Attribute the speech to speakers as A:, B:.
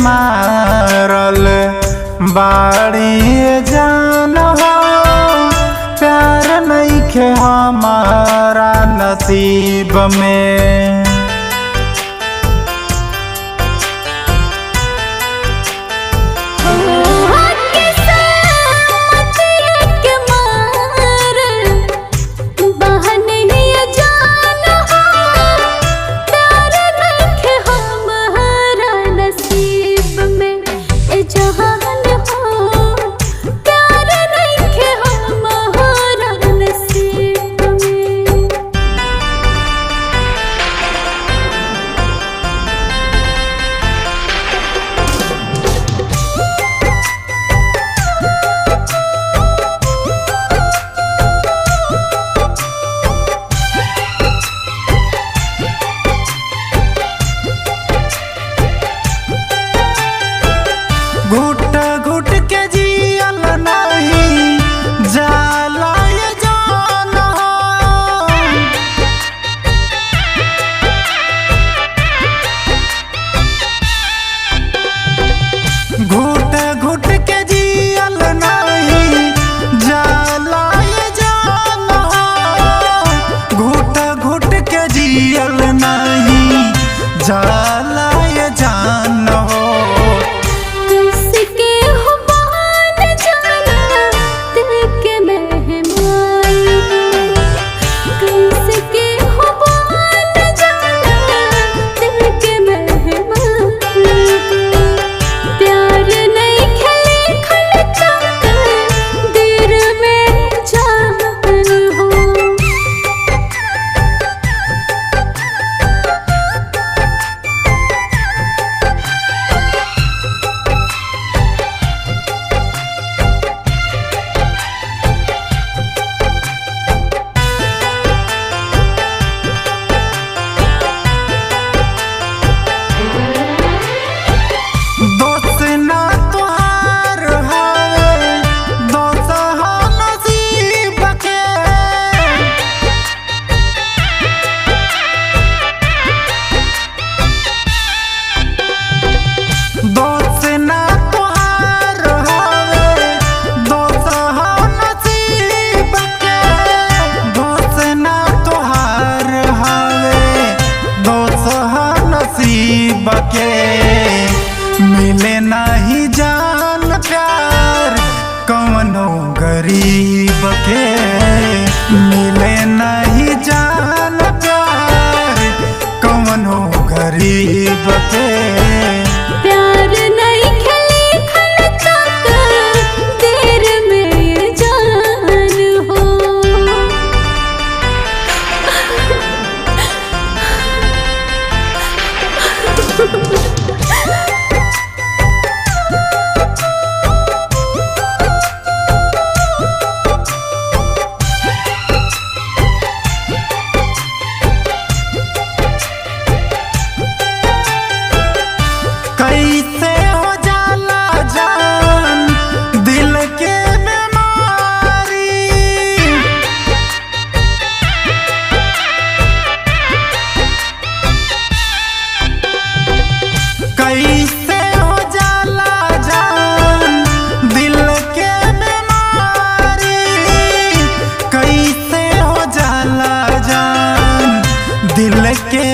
A: मारल बाड़ी जान हो, प्यार नइखे हमारा नसीब में। घुट घुट के जियल नहीं जाला ये जान हो, घुट घुट के जियल नहीं जाला ये जान हो, घुट घुट के जियल नहीं जाला ये जान हो। के मिले नहीं जान प्यार कौनो गरीब के, मिले नहीं जान प्यार कौनो गरीब के।
B: प्यार नहीं खेली खलता कर देर में जान हो,
A: कैसे हो जाला जान दिल के बीमारी, कैसे हो जाला जान दिल के बीमारी, कैसे हो जाला जान दिल के